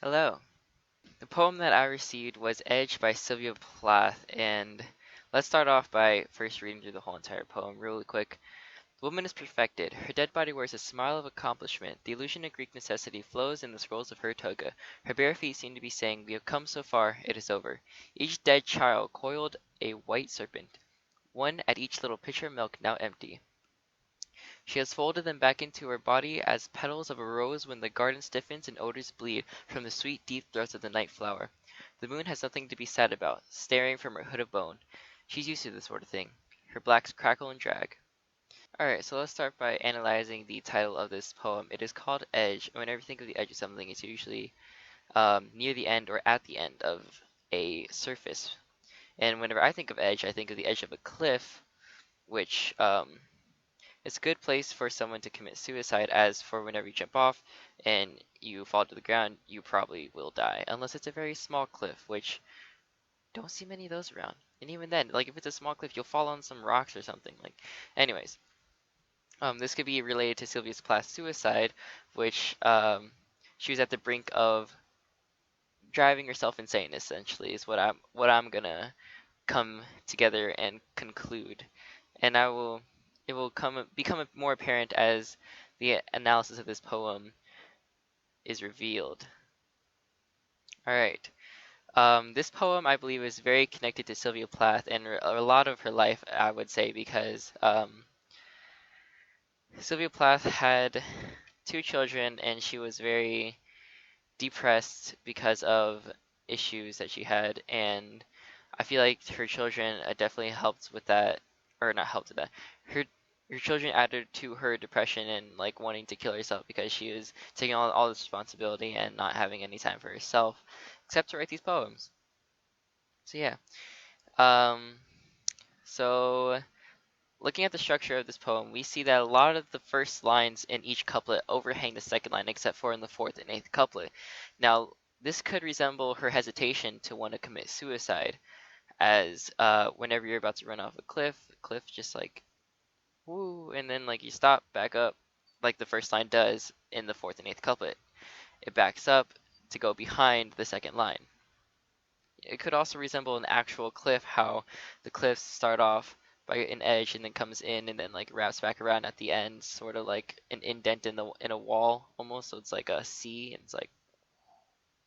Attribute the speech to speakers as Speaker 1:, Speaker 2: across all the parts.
Speaker 1: Hello. The poem that I received was Edge by Sylvia Plath, and let's start off by first reading through the whole entire poem really quick. The woman is perfected. Her dead body wears a smile of accomplishment. The illusion of Greek necessity flows in the scrolls of her toga. Her bare feet seem to be saying, "We have come so far, it is over." Each dead child coiled a white serpent, one at each little pitcher of milk now empty. She has folded them back into her body as petals of a rose when the garden stiffens and odors bleed from the sweet deep throats of the night flower. The moon has nothing to be sad about, staring from her hood of bone. She's used to this sort of thing. Her blacks crackle and drag. Alright, so let's start by analyzing the title of this poem. It is called Edge, and whenever you think of the edge of something, it's usually near the end or at the end of a surface. And whenever I think of edge, I think of the edge of a cliff, which it's a good place for someone to commit suicide, as for whenever you jump off and you fall to the ground, you probably will die. Unless it's a very small cliff, which don't see many of those around. And even then, like if it's a small cliff, you'll fall on some rocks or something. Anyways, this could be related to Sylvia's Plath suicide, which she was at the brink of driving herself insane. Essentially, is what I'm gonna come together and conclude, and it will become more apparent as the analysis of this poem is revealed. All right. This poem, I believe, is very connected to Sylvia Plath and a lot of her life, I would say, because Sylvia Plath had two children and she was very depressed because of issues that she had, and I feel like her children definitely helped with that, or not helped with that. Her her children added to her depression and like wanting to kill herself because she was taking all this responsibility and not having any time for herself, except to write these poems. So yeah. Um. So looking at the structure of this poem, we see that a lot of the first lines in each couplet overhang the second line, except for in the fourth and eighth couplet. Now, this could resemble her hesitation to want to commit suicide, as whenever you're about to run off a cliff just like woo, and then like you stop, back up, like the first line does in the fourth and eighth couplet. It backs up to go behind the second line. It could also resemble an actual cliff, how the cliffs start off by an edge and then comes in and then like wraps back around at the end, sort of like an indent in a wall almost. So it's like a C and it's like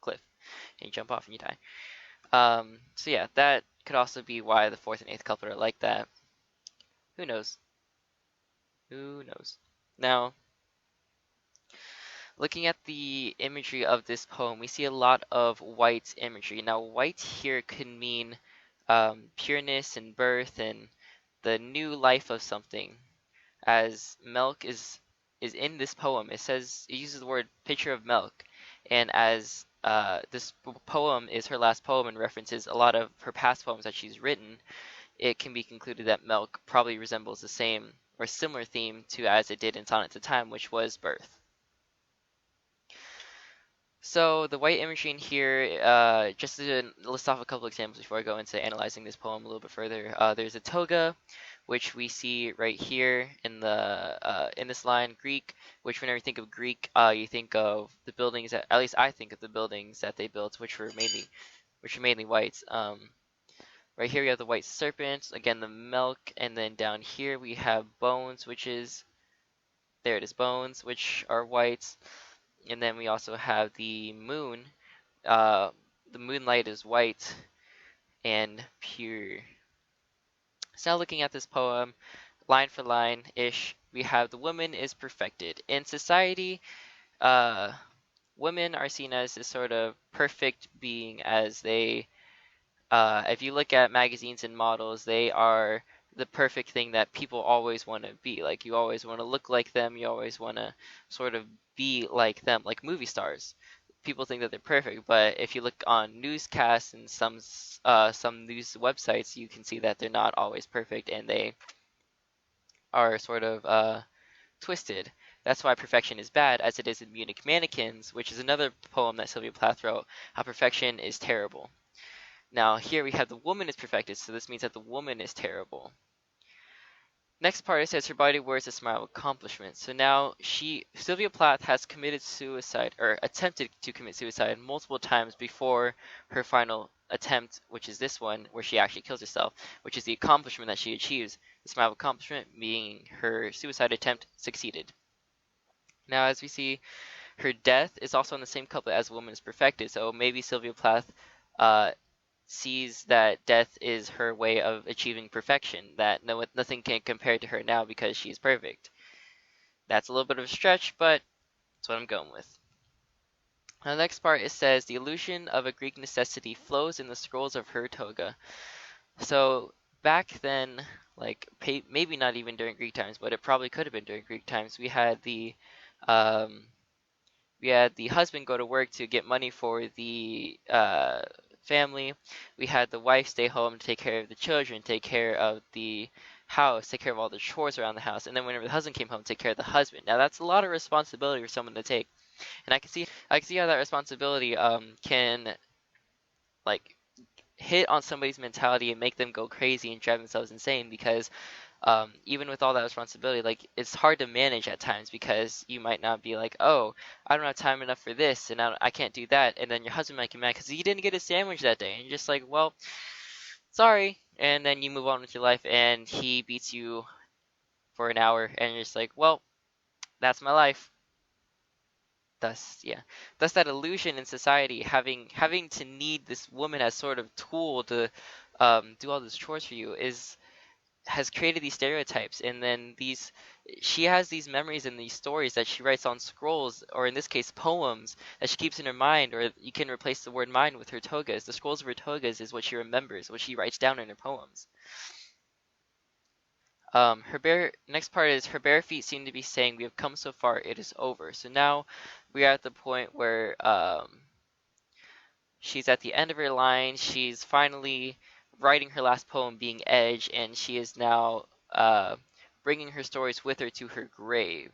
Speaker 1: cliff, and you jump off and you die. So yeah, that could also be why the fourth and eighth couplet are like that. Who knows? Who knows? Now, looking at the imagery of this poem, we see a lot of white imagery. Now, white here could mean pureness and birth and the new life of something. As milk is in this poem, it uses the word pitcher of milk, and as this poem is her last poem and references a lot of her past poems that she's written, it can be concluded that milk probably resembles the same or similar theme to as it did in Sonnet to Time, which was birth. So the white imagery in here, just to list off a couple examples before I go into analyzing this poem a little bit further. There's a toga, which we see right here in this line, Greek. Which whenever you think of Greek, you think of the buildings that, at least I think of the buildings that they built, which were mainly white. Right here we have the white serpent, again the milk, and then down here we have bones, there it is, bones, which are white. And then we also have the moon. Uh, the moonlight is white and pure. So now looking at this poem, line for line-ish, we have the woman is perfected. In society, uh, women are seen as this sort of perfect being, as if you look at magazines and models, they are the perfect thing that people always want to be. Like you always want to look like them, you always want to sort of be like them, like movie stars. People think that they're perfect, but if you look on newscasts and some news websites, you can see that they're not always perfect and they are sort of twisted. That's why perfection is bad, as it is in Munich Mannequins, which is another poem that Sylvia Plath wrote, how perfection is terrible. Now here we have the woman is perfected, so this means that the woman is terrible. Next part, it says her body wears a smile of accomplishment. So now Sylvia Plath has committed suicide or attempted to commit suicide multiple times before her final attempt, which is this one where she actually kills herself, which is the accomplishment that she achieves. The smile of accomplishment being her suicide attempt succeeded. Now, as we see, her death is also on the same couplet as Woman is Perfected. So maybe Sylvia Plath uh, sees that death is her way of achieving perfection, that nothing can compare to her now because she's perfect. That's a little bit of a stretch, but that's what I'm going with. Now, the next part, it says, the illusion of a Greek necessity flows in the scrolls of her toga. So back then, like maybe not even during Greek times, but it probably could have been during Greek times, um, we had the husband go to work to get money for the family. We had the wife stay home to take care of the children, take care of the house, take care of all the chores around the house, and then whenever the husband came home, take care of the husband. Now that's a lot of responsibility for someone to take, and I can see how that responsibility can like hit on somebody's mentality and make them go crazy and drive themselves insane because even with all that responsibility, like it's hard to manage at times because you might not be like, oh, I don't have time enough for this and I can't do that, and then your husband might get mad because he didn't get a sandwich that day, and you're just like, well, sorry, and then you move on with your life, and he beats you for an hour, and you're just like, well, that's my life. Thus, yeah, thus that illusion in society, having to need this woman as sort of tool to do all those chores for you has created these stereotypes, and then she has these memories and these stories that she writes on scrolls, or in this case poems, that she keeps in her mind, or you can replace the word mind with her togas. The scrolls of her togas is what she remembers, what she writes down in her poems. Next part is her bare feet seem to be saying, we have come so far, it is over. So now we are at the point where she's at the end of her line. She's finally writing her last poem, being Edge, and she is now bringing her stories with her to her grave.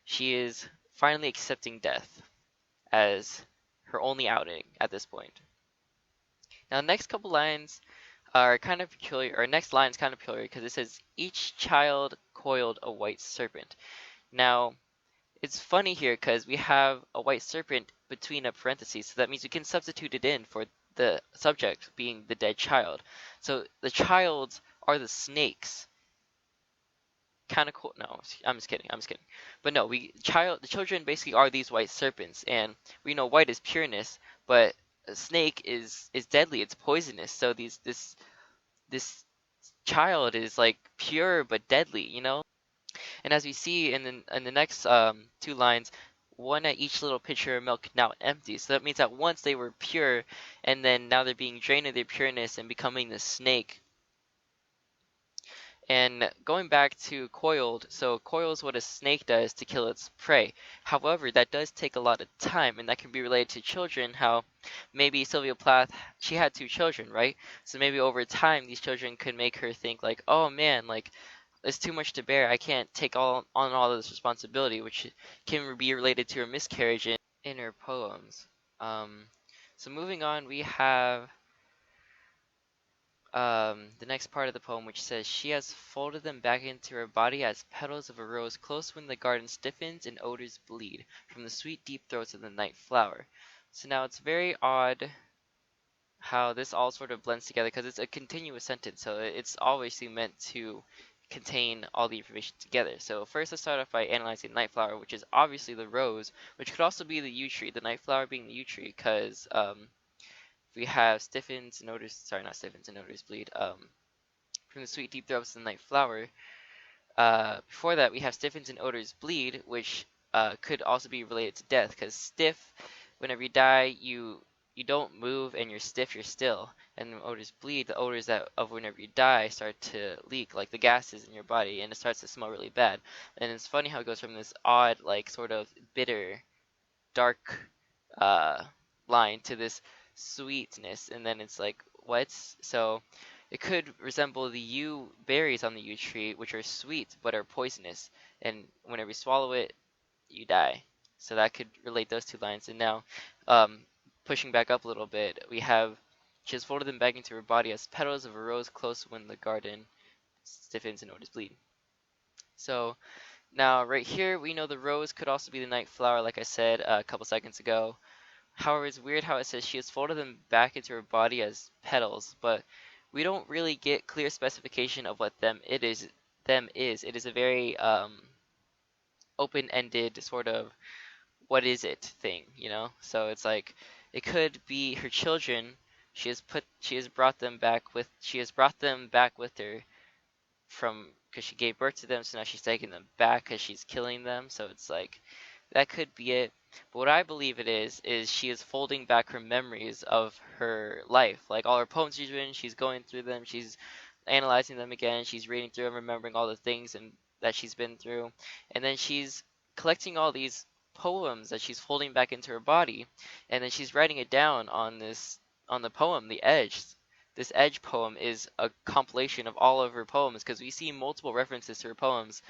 Speaker 1: She is finally accepting death as her only outing at this point. Now, the next couple lines are kind of peculiar, or next line is kind of peculiar because it says, each child coiled a white serpent. Now, it's funny here because we have a white serpent between a parentheses, so that means we can substitute it in for the subject being the dead child. So the childs are the snakes. Kind of cool. No, I'm just kidding. I'm just kidding. But no, the children basically are these white serpents, and we know white is pureness, but a snake is deadly. It's poisonous. So this child is like pure but deadly, you know? And as we see in the next two lines, one at each little pitcher of milk now empty. So that means that once they were pure, and then now they're being drained of their pureness and becoming the snake. And going back to coiled, so coil is what a snake does to kill its prey. However, that does take a lot of time, and that can be related to children, how maybe Sylvia Plath, she had two children, right? So maybe over time, these children could make her think like, oh man, like, it's too much to bear. I can't take on all this responsibility, which can be related to her miscarriage in her poems. Um, so moving on, we have the next part of the poem, which says, she has folded them back into her body as petals of a rose close when the garden stiffens and odors bleed from the sweet deep throats of the night flower. So now it's very odd how this all sort of blends together because it's a continuous sentence, so it's obviously meant to contain all the information together. So first let's start off by analyzing the night flower, which is obviously the rose, which could also be the yew tree, the night flower being the yew tree, because we have stiffens and odors, sorry, not stiffens and odors bleed, from the sweet deep throats of the night flower. Before that, we have stiffens and odors bleed, which could also be related to death, because stiff, whenever you die, you don't move and you're stiff, you're still. And when odors bleed, the odors that of whenever you die start to leak, like the gases in your body, and it starts to smell really bad. And it's funny how it goes from this odd, like sort of bitter, dark uh, line to this sweetness, and then it's like, what? So it could resemble the yew berries on the yew tree, which are sweet but are poisonous, and whenever you swallow it, you die. So that could relate those two lines. And now, um, pushing back up a little bit, we have, she has folded them back into her body as petals of a rose close when the garden stiffens and odors bleed. So now right here we know the rose could also be the night flower, like I said a couple seconds ago. However, it's weird how it says she has folded them back into her body as petals, but we don't really get clear specification of what them is. It is a very open-ended sort of what is it thing. So it's like it could be her children. She has brought them back with her from because she gave birth to them, so now she's taking them back because she's killing them. So it's like that could be it. But what I believe it is she is folding back her memories of her life. Like all her poems she's written, she's going through them, she's analyzing them again, she's reading through them, remembering all the things and that she's been through. And then she's collecting all these poems that she's folding back into her body, and then she's writing it down on the poem, The Edge. This Edge poem is a compilation of all of her poems because we see multiple references to her poems.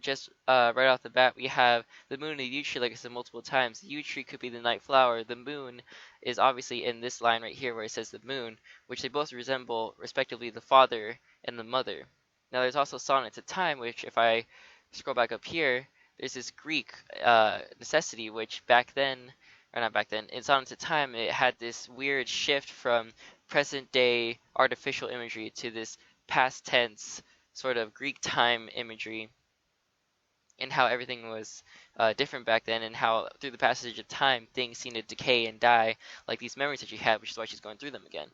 Speaker 1: Just right off the bat, we have the moon and the yew tree, like I said multiple times. The yew tree could be the night flower. The moon is obviously in this line right here where it says the moon, which they both resemble, respectively, the father and the mother. Now, there's also sonnets of time, which if I scroll back up here, there's this Greek necessity, which back then, or not back then, in sonnets of time, it had this weird shift from present day artificial imagery to this past tense sort of Greek time imagery and how everything was different back then, and how through the passage of time things seem to decay and die, like these memories that she had, which is why she's going through them again.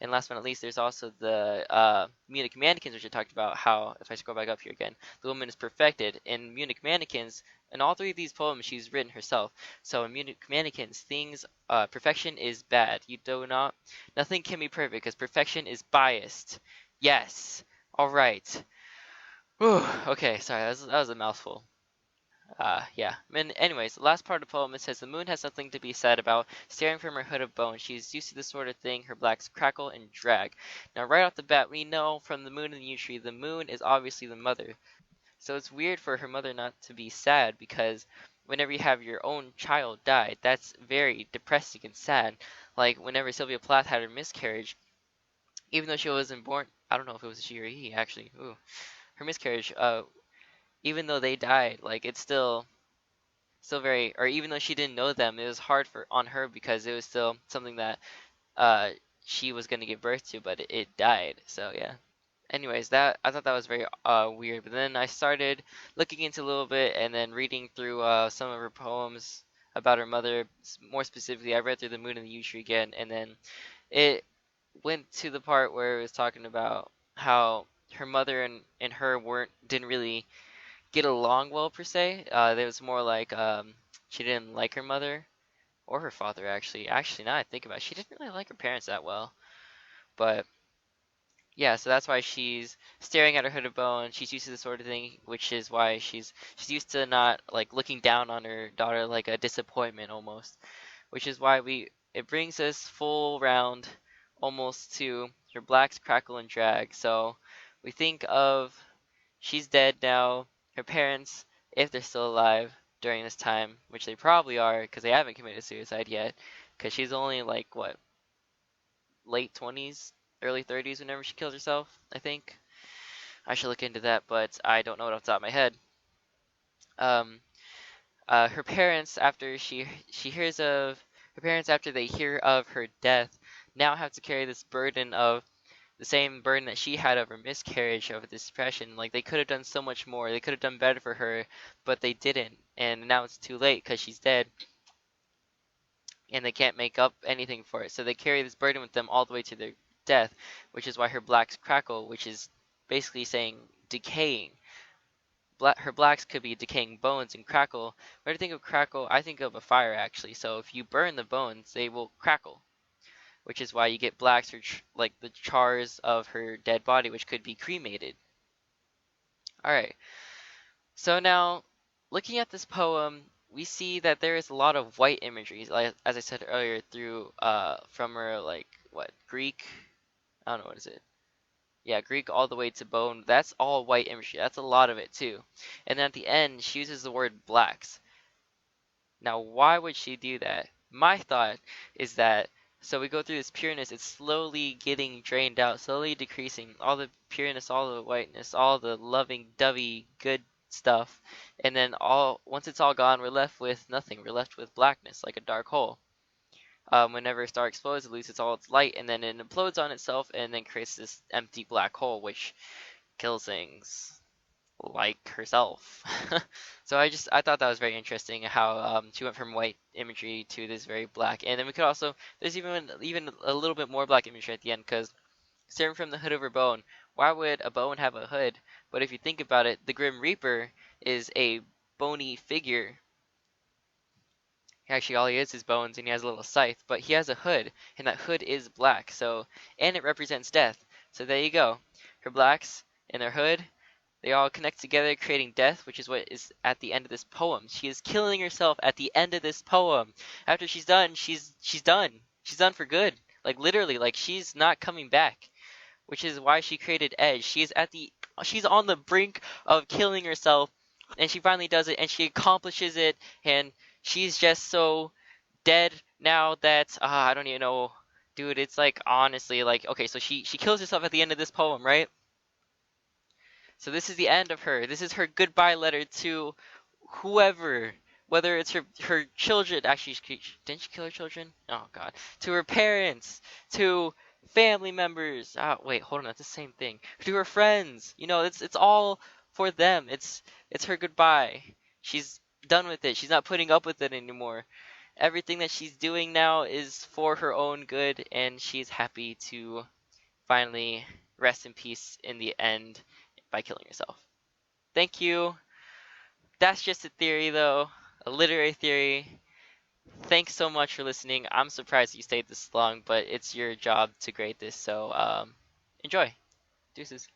Speaker 1: And last but not least, there's also the Munich mannequins, which I talked about. How, if I scroll back up here again, the woman is perfected. In Munich mannequins, in all three of these poems, she's written herself. So in Munich mannequins, perfection is bad. Nothing can be perfect because perfection is biased. Yes. All right. Whew. Okay, sorry, that was a mouthful. Yeah. Anyways, the last part of the poem, it says, the moon has something to be said about staring from her hood of bone. She's used to this sort of thing, her blacks crackle and drag. Now, right off the bat, we know from the moon and the yew tree, the moon is obviously the mother. So it's weird for her mother not to be sad, because whenever you have your own child die, that's very depressing and sad. Like, whenever Sylvia Plath had her miscarriage, even though she wasn't born, I don't know if it was she or he, actually. Ooh. Her miscarriage, even though they died, like, it's still very, or even though she didn't know them, it was hard for on her because it was still something that uh she was gonna give birth to, but it died. So yeah. Anyways, that I thought that was very weird. But then I started looking into a little bit and then reading through some of her poems about her mother. More specifically, I read through the Moon and the Yew Tree again, and then it went to the part where it was talking about how her mother and her didn't really get along well per se. There was more like she didn't like her mother or her father actually. Actually, now I think about it, she didn't really like her parents that well. But yeah, so that's why she's staring at her hood of bone. She's used to this sort of thing, which is why she's used to not like looking down on her daughter like a disappointment almost. Which is why it brings us full round almost to her blacks crackle and drag. So we think of she's dead now. Her parents, if they're still alive during this time, which they probably are because they haven't committed suicide yet, because she's only like, what, late 20s, early 30s whenever she kills herself, I think. I should look into that, but I don't know it off the top of my head. Um, her parents, she hears of her parents after they hear of her death, now have to carry this burden of the same burden that she had of her miscarriage, of this depression. Like, they could have done so much more. They could have done better for her, but they didn't. And now it's too late because she's dead, and they can't make up anything for it. So they carry this burden with them all the way to their death, which is why her blacks crackle, which is basically saying decaying. Her blacks could be decaying bones, and crackle. When I think of crackle, I think of a fire actually. So if you burn the bones, they will crackle, which is why you get blacks or like the chars of her dead body, which could be cremated. All right. So now, looking at this poem, we see that there is a lot of white imagery, like as I said earlier, through from her like what Greek, I don't know what is it. Yeah, Greek all the way to bone. That's all white imagery. That's a lot of it too. And then at the end, she uses the word blacks. Now, why would she do that? My thought is that So we go through this pureness, it's slowly getting drained out, slowly decreasing. All the pureness, all the whiteness, all the loving, dovey, good stuff. And then once it's all gone, we're left with nothing. We're left with blackness, like a dark hole. Whenever a star explodes, it loses all its light, and then it implodes on itself, and then creates this empty black hole, which kills things like herself. So I thought that was very interesting how she went from white imagery to this very black, and then we could also there's even a little bit more black imagery at the end because staring from the hood of her bone. Why would a bone have a hood? But if you think about it, the Grim Reaper is a bony figure. Actually, all he is bones, and he has a little scythe, but he has a hood, and that hood is black. So, and it represents death. So there you go. Her blacks and their hood, they all connect together, creating death, which is what is at the end of this poem. She is killing herself at the end of this poem. After she's done, she's done. She's done for good. Like literally, like she's not coming back. Which is why she created Edge. She's on the brink of killing herself, and she finally does it, and she accomplishes it, and she's just so dead now that I don't even know, dude. It's like honestly, like okay, so she kills herself at the end of this poem, right? So this is the end of her. This is her goodbye letter to whoever, whether it's her children. Actually, didn't she kill her children? Oh God, to her parents, to family members. Wait, hold on, that's the same thing. To her friends. You know, it's all for them. It's her goodbye. She's done with it. She's not putting up with it anymore. Everything that she's doing now is for her own good, and she's happy to finally rest in peace in the end by killing herself. Thank you. That's just a theory, though, a literary theory. Thanks so much for listening. I'm surprised you stayed this long, but it's your job to grade this, so enjoy. Deuces.